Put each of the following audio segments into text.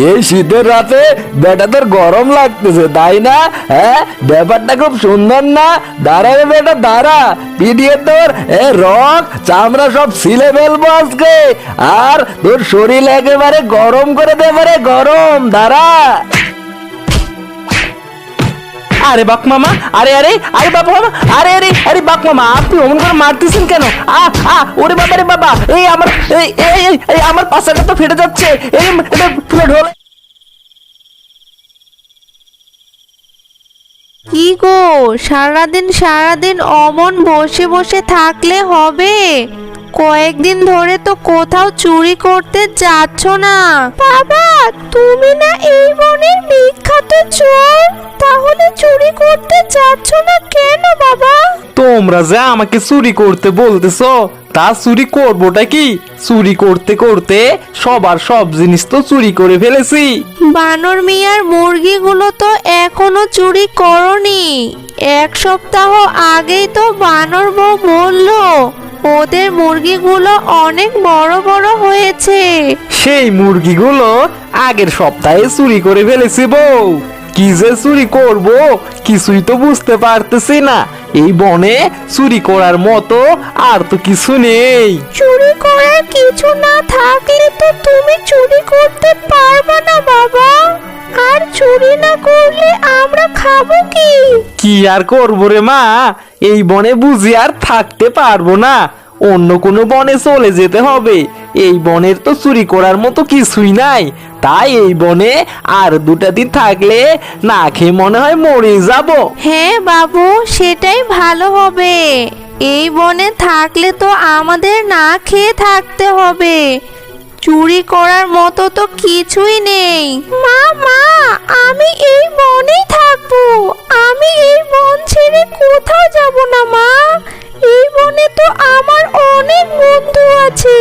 এই শীতের রাতে বেটা তোর গরম লাগতেছে তাই না? হ্যাঁ, ব্যাপারটা খুব সুন্দর না? দাঁড়া রে বেটা দাঁড়া, পিটিয়ে তোর রক চামড়া সব ছিলে ফেলবো আজকে, আর তোর শরীর একেবারে গরম করে দেবে রে, গরম। দাঁড়া। আরে বাক মামা, আরে আরে আরে বাবা মামা, আরে আরে আরে বাক মামা, আপনি অমন করে মারতেছেন কেন? ওরে বাবা রে বাবা, এই আমার এই এই এই আমার পাছাটা তো ফেটে যাচ্ছে, এই এটা পুরো ঢোলে। কি গো, সারাদিন সারাদিন অমন বসে বসে থাকলে হবে? কয়েকদিন ধরে তো কোথাও চুরি করতে যাচ্ছ না। বাবা, তুমি না এই বনের বিখ্যাত চোর, তাহলে চুরি করতে যাচ্ছ না কেন বাবা? তোমরা যে আমাকে চুরি করতে বলতেছো, তা চুরি করবোটা কি? চুরি করতে করতে সবার সব জিনিস তো চুরি করে ফেলেছি। বানর মিয়ার মুরগিগুলো তো এখনো চুরি করনি। এক সপ্তাহ আগেই তো বানর বউ বললো ওদের মুরগিগুলো অনেক বড় বড় হয়েছে। সেই মুরগিগুলো আগের সপ্তাহে চুরি করে ফেলেছি বউ। কি যে চুরি করব কিছুই তো বুঝতে পারতেছি না। এই বনে চুরি করার মতো আর তো কিছু নেই। চুরি করার কিছু না থাকলে তো তুমি চুরি করতে পারবে না বাবা। আর চুরি না করলে আমরা খাবো কি? কি আর করবো রে মা, এই বনে বুঝি আর থাকতে পারবো না। অন্য কোনো বনে চলে যেতে হবে। এই বনের তো চুরি করার মতো কিছুই নাই। তাই এই বনে আর 2টা দিন থাকলে না খেয়ে মনে হয় মরে যাব। হ্যাঁ বাবু, সেটাই ভালো হবে। এই বনে থাকলে তো আমাদের না খেয়ে থাকতে হবে। চুরি করার মতো তো কিছুই নেই। মা মা, আমি এই বনেই থাকবো। আমি এই বন ছেড়ে কোথাও যাব না মা। এই বনে তো আমার অনেক বন্ধু আছে,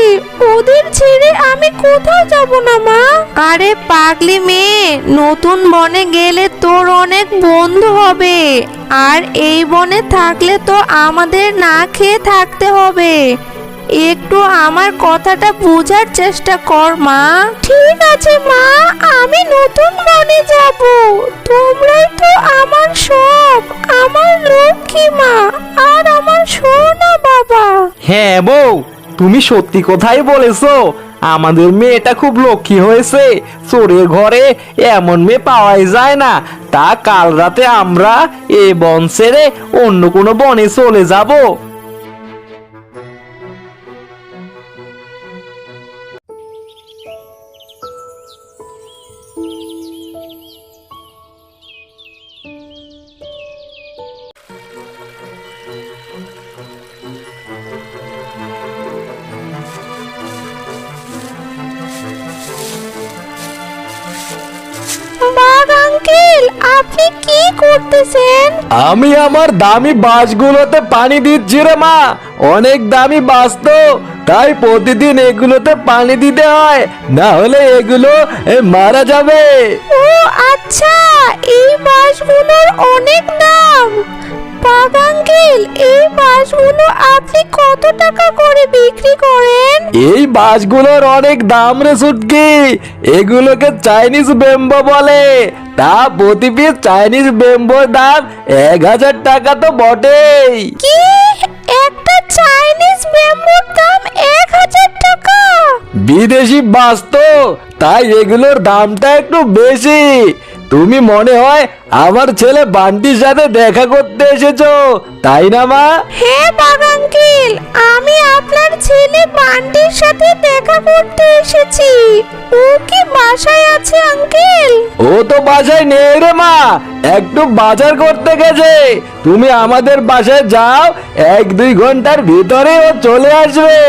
ওদের ছেড়ে আমি কোথাও যাব না মা। আরে পাগলি মেয়ে, নতুন বনে গেলে তোর অনেক বন্ধু হবে, আর এই বনে থাকলে তো আমাদের না খেয়ে থাকতে হবে। একটু আমার কথাটা বোঝার চেষ্টা কর মা। ঠিক আছে মা, আমি নতুন বনে যাব। তোমরাই তো আমার সব, আমার লক্ষ্মী মা আর আমার সোনা বাবা। হ্যাঁ বউ, তুমি সত্যি কথাই বলেছো। আমাদের মেয়েটা খুব লক্ষ্মী হয়েছে। চোরের ঘরে এমন মেয়ে পাওয়াই যায় না। তা কাল রাতে আমরা এ বন ছেড়ে অন্য কোনো বনে চলে যাব। বাঘ আঙ্কেল, আপনি কি করতেছেন? আমি আমার দামি বাঁশগুলোতে পানি দিচ্ছি রে মা। অনেক দামি বাঁশ তো, তাই প্রতিদিন এগুলোতে পানি দিতে হয়, না হলে এগুলো মারা যাবে। ও আচ্ছা, এই বাঁশগুলোর অনেক দাম। বাঘ আঙ্কেল, এই বাঁশগুলো আপনি কত টাকা করে বিক্রি করেন? এই বাঁশগুলোর অনেক দাম রে সুটকি। এগুলোকে চাইনিজ বেম্বো বলে। তা প্রতি পিস চাইনিজ বেম্বোর দাম 1000 টাকা তো বটেই। কি, একটা চাইনিজ ব্যাম্বুর দাম 1000 টাকা? বিদেশি বাঁশ তো, তাই এগুলোর দামটা একটু বেশি। তুমি মনে হয় আমার ছেলে বান্টির সাথে দেখা করতে এসেছো, তাই না মা? হ্যাঁ বাঘ আঙ্কেল, আমি আপনার ছেলে বান্টির সাথে দেখা করতে এসেছি। ও কি বাসায় আছে আঙ্কেল? ও তো বাসায় নেই রে মা, একটু বাজার করতে গেছে। তুমি আমাদের বাসায় যাও, 1-2 ঘন্টার ভিতরে ও চলে আসবে।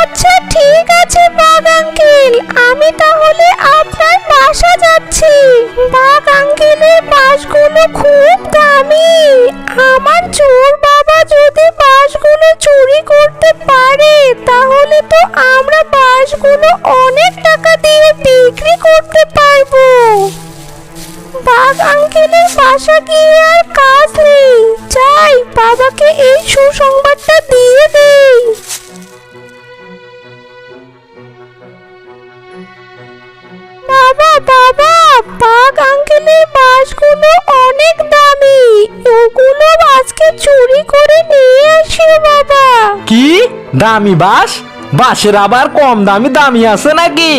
আচ্ছা ঠিক আছে বাঘ আঙ্কেল, আমি তাহলে আপনার বাসা যাচ্ছি। বাঘ আঙ্কেলের বাঁশগুলো খুব দামি। আমার চোর বাবা যদি বাঁশগুলো চুরি করতে পারে, তাহলে তো আমরা বাঁশগুলো অনেক টাকা দিয়ে বিক্রি করতে পারবো। বাঘ আঙ্কেলের বাসা গিয়ে আর কাজ নেই, যাই বাবাকে এই সুসংবাদটা দিয়ে দেই। বাঘ আঙ্কেলের বাঁশগুলো অনেক দামি, ওগুলো আজকে চুরি করে নিয়ে আসিও বাবা। কি দামি বাঁশ? বাঁশের আবার কম দামি দামি আছে নাকি?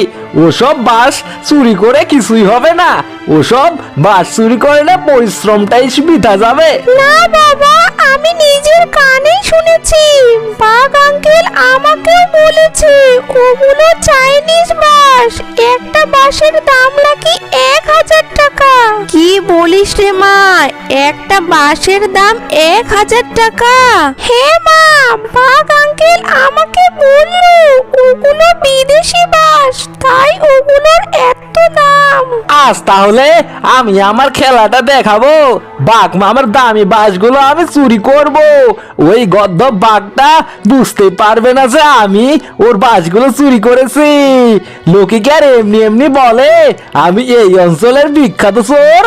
ওসব বাঁশ চুরি করে কিছুই হবে না। ওসব বাঁশ চুরি করলে পরিশ্রমটাই বৃথা যাবে। না বাবা, আমি নিজের কানেই শুনেছি, বাঘ আঙ্কেল আমাকেও বলেছে ওগুলো চাইনিজ বাঁশ, একটা বাঁশের দাম নাকি 1000 টাকা। কি বলিস রে মা, একটা বাঁশের দাম 1000 টাকা? হ্যাঁ মা, বাঘ আঙ্কেল আমাকে বলল ওগুলো বিদেশি বাঁশ, তাই ওগুলোর এত দাম। আজ তাহলে আমি আমার খেলাটা দেখাবো। বাঘ মামার দামি বাঁশগুলো আমি চুরি করব। ওই গদ্ধ বাঘটা বুঝতে পারবে না যে আমি ওর বাঁশগুলো চুরি করেছি। লোকে কি আর এমনি এমনি বলে আমি এই অঞ্চলের বিখ্যাত চোর?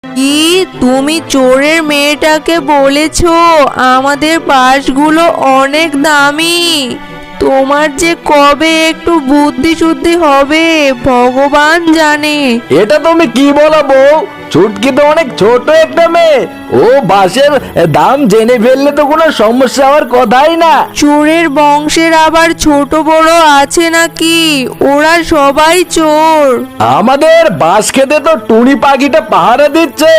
কি তুমি চোরের মেয়েটাকে বলেছো আমাদের বাঁশগুলো অনেক দামি? তোমার যে কবে একটু বুদ্ধি শুদ্ধি হবে ভগবান জানে। এটা তুমি কি বলো বউ? চুটকি তো অনেক ছোট একটা মেয়ে, ও বাঁশের দাম জেনে ফেললে তো কোনো সমস্যা হওয়ার কথাই না। চোরের বংশের আবার ছোট বড় আছে নাকি? ওরা সবাই চোর। আমাদের বাঁশ খেতে তো টুনি পাখিটা পাহারা দিচ্ছে।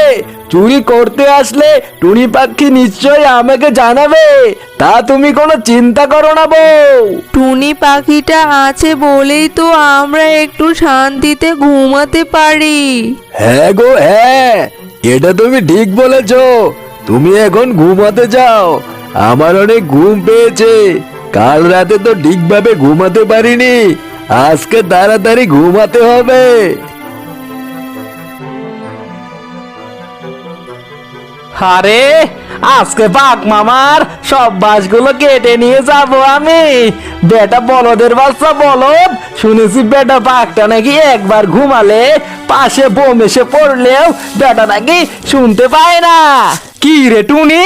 চুরি করতে আসলে টুনি পাখি নিশ্চয়ই আমাকে জানাবে। তা তুমি কোনো চিন্তা করো না বউ। টুনি পাখিটা আছে বলেই তো আমরা একটু শান্তিতে ঘুমাতে পারি। হ্যাঁ গো হ্যাঁ, এটা তুমি ঠিক বলেছো। তুমি এখন ঘুমাতে যাও, আমার অনেক ঘুম পেয়েছে। কাল রাতে তো ঠিকভাবে ঘুমাতে পারিনি, আজকে তাড়াতাড়ি ঘুমাতে হবে। আরে আজকে বাঘ মামার সব বাঁশগুলো কেটে নিয়ে যাব আমি। বেটা বলদের বাচ্চা বলদ, শুনেছি বেটা বাঘটা নাকি একবার ঘুমালে পাশে বোম এসে পড়লেও বেটা নাকি শুনতে পায় না। কি রে টুনি,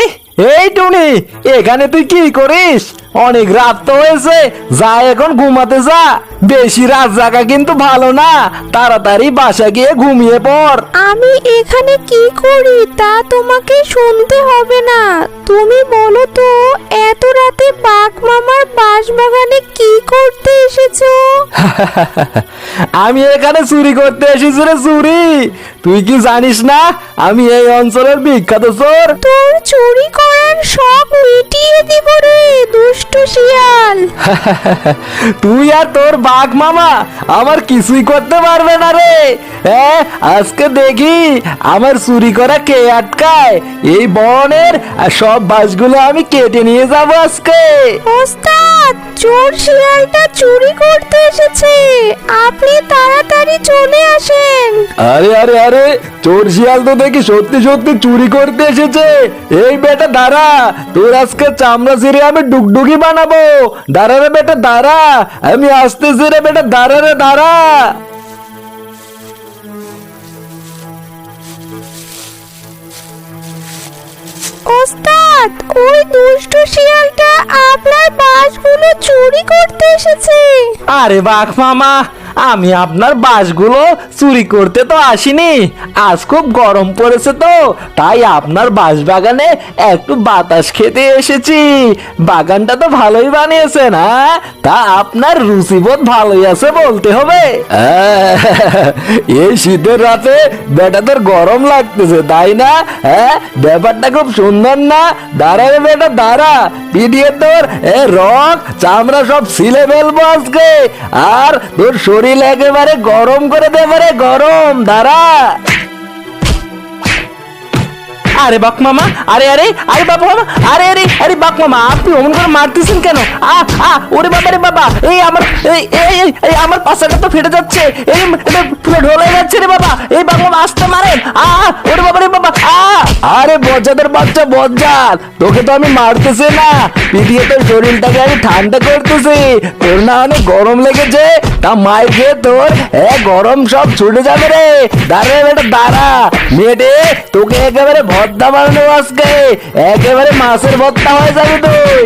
এই টুনি এখানে তুই কি করিস? অনেক রাত তো হয়েছে, যা এখন ঘুমাতে যা। বেশি রাত জাগা কিন্তু ভালো না, তাড়াতাড়ি বাসা গিয়ে ঘুমিয়ে পড়। আমি এখানে কি করি তা তোমাকে শুনতে হবে না। তুমি বলো তো এত রাতে বাঘ মামার বাঁশবাগানে কি করতে এসেছো? আমি এখানে চুরি করতে এসেছি রে, চুরি। তুই কি জানিস না আমি এই অঞ্চলের বিখ্যাত চোর? তোর চুরি করার শখ মিটিয়ে দিব রে দুষ্ট শিয়াল। তুই আর তোর বাঘ মামা আমার কিছুই করতে পারবে না রে। হ্যাঁ, আজকে দেখি আমার চুরি করা কে আটকায়। এই বনের সব বাঁশগুলো আমি কেটে নিয়ে যাব আজকে। ওস্তাদ, চোর শিয়ালটা চুরি করতে এসেছে, আপনি তাড়াতাড়ি চলে আসেন। আরে আরে আরে, চোর শিয়াল তো দেখি সত্যি সত্যি চুরি করতে এসেছে। এই বেটা দাঁড়া, তোর আজকে চামড়া ছিঁড়ে আমি ডুগডুগি বানাবো। দাঁড়া রে বেটা দাঁড়া, আমি আসতেছি রে বেটা, দাঁড়া রে দাঁড়া। ওস্তাদ, ওই দুষ্ট শিয়ালটা আপনার বাঁশগুলো চুরি করতে এসেছে। আরে বাঘ মামা, আমি আপনার বাঁশগুলো চুরি করতে তো আসিনি। আজ খুব গরম পড়েছে তো, তাই আপনার বাঁশ বাগানে একটু বাতাস খেতে এসেছি। বাগানটা তো ভালোই বানিয়েছেন, হ্যাঁ? তা আপনার রুচিবোধ ভালোই আছে বলতে হবে। এই শীতের রাতে বেটা তোর গরম লাগতেছে তাই না? হ্যাঁ, ব্যাপারটা খুব সুন্দর না? দাঁড়া রে বেটা দাঁড়া, পিটিয়ে তোর রক চামড়া সব ছিলে ফেলবো আজকে, আর তোর শরীর একেবারে গরম করে দেবে রে, গরম। দাঁড়া। আরে বাক মামা, আরে আরে আরে বাপ মামা, আরে আরে আরে বাক মামা, আপনি অমন করে মারতেছেন কেন? ওরে বাবা রে বাবা, এই আমার এই আমার পাছাটা তো ফেটে যাচ্ছে, এই পুরো ঢোলে যাচ্ছে রে বাবা, এই বাক মামা আসতে মারেন, ওরে বাবা রে বাবা, আরে বজ্জাদের বাচ্চা বজ্জাত, তোকে তো আমি মারতেছি না, পিটিয়ে তোর শরীরটাকে আমি ঠান্ডা করতেছি। তোর না অনেক গরম লেগেছে, তা মায়ের খেয়ে তোর গরম সব ছুটে যাবে রে। দাঁড়া বেটা দাঁড়া, মেয়েটে তোকে একেবারে ভর্তা বানানো আজকে, একেবারে মাছের ভর্তা হয়ে যাবে তুই।